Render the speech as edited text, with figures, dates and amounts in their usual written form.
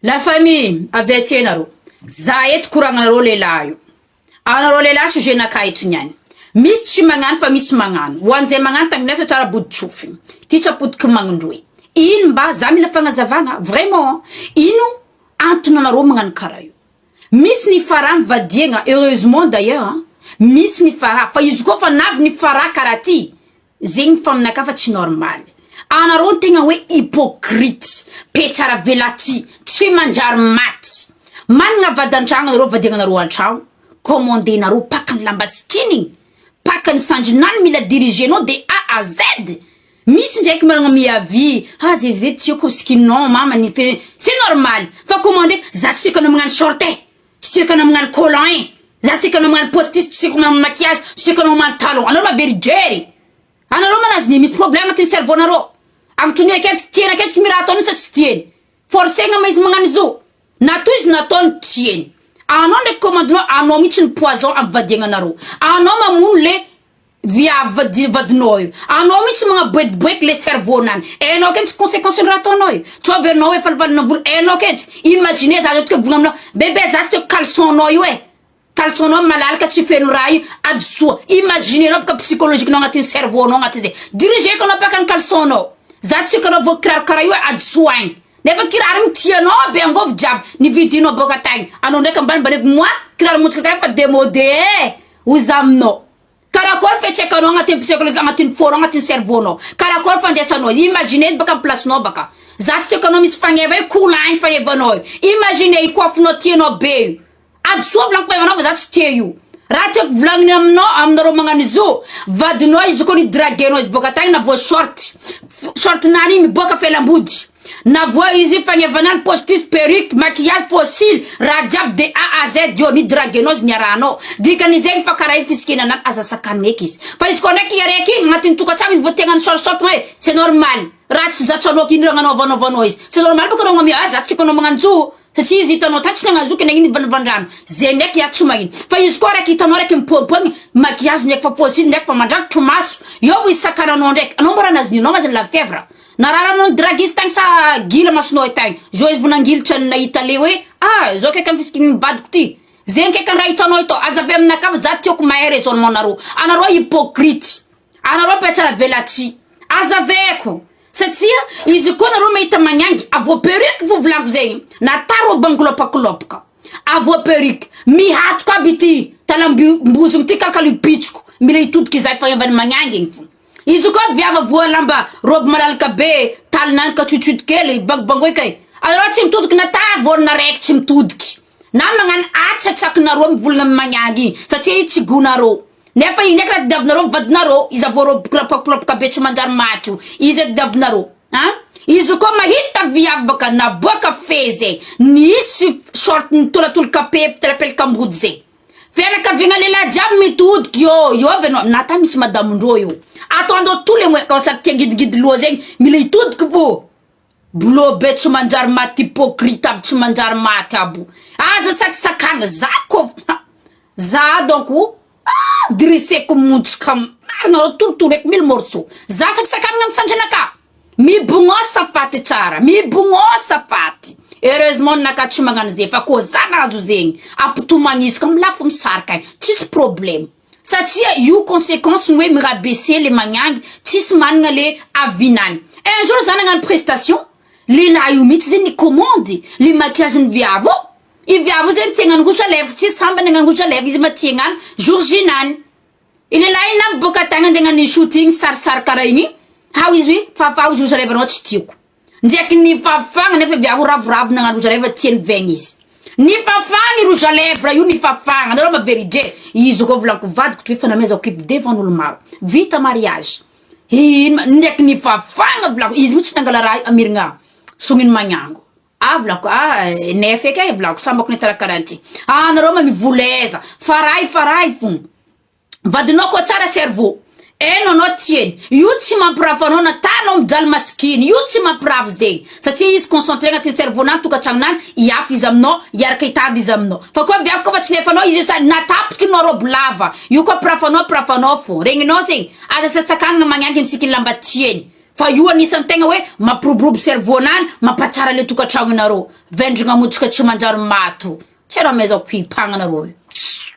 La famille avety anaro. Za eto koragnareo lehilahy io. Anareo lehilahy sujet nakaito niany. Misy tsy magnano fa misy magnano. Ho an'izay magnano taminasa tsara boditsofy. Ty tsapodiky magnondroy. Ino mba za mila fagnazavagna vraiment ino antony anareo magnano karaha io. Misy ny fara mivadiagna heureusement d'ailleurs misy ny fara fa izy koa fa navy ny fara karaha ty zegny faminaka fa tsy normal. Anareo tegna hoe hypocrite petsara velaty tsy manjary maty managna vadan-tragno anareo vadiagnanareo an-tragno commandenareo pakany lamba skinning pakany sandrinany mila dirigenao de A à Z. Misy ndraiky managna miavi zezé tiako skinon mama ni c'est normal fa commander za tsy kana magnano shorté tsy kana magnano collant za tsy kana magnano postis tsy kana magnano maquillage tsy kana magnano talon anareo ma verigéry anareo manazy ni misy problème aty cerveau nareo agtony aketsiky tiena aketsiky mira ataony sa tsy tieny forcegna ma izy magnano zo nato izy nataony tieny anao ndraiky commandinao anao mihitsy ny poison amy vadiagnanareo anao mamono le viavy vadinao io anao mihitsy magnaboetiboeky le cerveau nany enao aketsiky conséquence ny raha ataonao io tsy averinao hoe falivalina vola enao aketsiky imagine za zao vola aminao bébé za tsy teo calsonnao io calsonnao malalaka tsy feno raha io adosoa imagine anao baka psychologiquenao agnatin'ny cerveau nao agnaty zay dirigeko anao baka ny calsonnao za tsy kanao vo kiraro karaha io adosoagny nefa kiraro tianao be angovy jiaby nividinao boka tagny anao ndraiky ambanibaneko moi kiraro motsika kay fa démodé oza aminao karakory fetsekanao agnatin'ny psychologique agnatin'ny fôro agnatin'ny cerveau nao karakory fandraisanao imagine baka amy placenao baka za tsy kanao misy fagneva io koulagny fagnevanao io imagine i coiffinao tianao be io adosoa volaniko paevanao fa za tsy tia io raha tiako volagniny aminao aminareo magnano izo vadinao izy koa nidragenao izy boka tagny na vo short nany miboaka felambody na vo izy fagnevanany postis perruque maquillage fossile raha jiaby de A à Z dio nidragenao izy niarahanao dikan'izegny fa karaha io fisikinanany aza sakany eky izy fa izy koa ndraiky araiky igny agnatin'ny tokantragno izy vo tegnany short hoe c'est normal raha tsy zatranao kiny raha anaovanao izy c'est normal baka anao mamia za tsy kanao magnano zo satria izy hitanao ta tsy nagnazoky nagniny vandrano zay ndraiky ya tsy magnino fa izy koa raiky hitanao raiky mipompogny maquillage ndraiky fa fossile ndraiky fa mandrakotro maso io vo isakananao ndraiky anao mbara nazinao mazany la fièvre na raha anao dragiste tagny sa gila masonao tagny zo izy vonangilitra nahita le hoe zao kaiky amy fisikiny vadiko ty zegny kaiky raha hitanao ito azavy aminakava za tiako mahay raisonnement anareo hypocrite anareo petsara velaty azaveko satria izy koa nareo mahita magnangy avo perruque vo volaniko zegny nataro bangolopakolopoka avo perruque mihatoka aby ty talambozogny ty kakalipitsiko mila hitodiky izay fagnevany magnangy igny fo izy koa viava voa lamba robe malalaka be talinany ka tsutsuty kely bangobangoy kay anareo tsy mitodiky nata volana raiky tsy mitodiky na magnano atsatsakinareo mivolagna amy magnangy igny satria i tsy gonareo nefa iny ndraiky raha diavinareo vadinareo izy avo robe kilopakilopaka be tsy manjary maty io izy diavinareo izy koa mahita viavy baka naboaka fezay nisy short nitolatolaka pe telapelaka ambody zay fianakaviagna lehilahy jiaby mitodiky io avenao nata misy madamondreo io ataondreo tous les moyens quand ça tia gidigidy loha zegny mila hitodiky vo blo be tsy manjary maty hypocrite aby tsy manjary maty abo aza sakisakana za ko za donc diriseko montsika marinareo torotoro eky mille morceau za sakisakana amy sandrinaka mibogno safaty tsara mibogno safaty heureusement naka tsy magnano zay fa koa za nahazo zegny ampitomanisiko amy lafo misaraka tsisy problème satria io conséquence hoe mirabaisser le magnangy tsisy managna le avinany un jour za nagnano prestation lehilahy io mihitsy zegny ni commande le maquillage ny viavo i viavo zegny tiagnano rouge à lèvres tsy samba nagnano rouge à lèvres izy matiagnano jour jinany lehilahy navy boka tagna andegnany shooting sarisary karaha igny how izy hoe fafa rouge à lèvres anao tsy tiako ndraiky ny fafagna nefa viavo ravoravo nagnano rouge à lèvres tiany vaigny izy ni fafagny rouge à lèvres io ni fafagna anareo maverige izy koa volaniko vadiko toy fa nameza occupe devant n'olo maro vita mariage ndraiky ni fafagna volako izy mihitsy tangala raha amirigna sogniny magnango volako nefa eky volako sambako netarakarahanty anareo mamivoleza faray fo vadinao koa tsara cerveau eno anao tieny io tsy mampirafo anao natanao mijaly masikiny io tsy mampirafo zegny satria izy concentré agnatin'ny cerveau nany tokantragnonany iafy izy aminao iaraka hitady izy aminao fa koa viavy koa fa tsy nefanao izy sa natapiky nao robe lava io koa pirafanao fo regninao zegny aza sasakanagna magnangy misikiny lamba tieny fa io anisan'ny tegna hoe mampiroborobo cerveau-nany mampatsara le tokantragnonareo vendrigna motsika tsy manjary mato tsy raha maizako hipagnanareo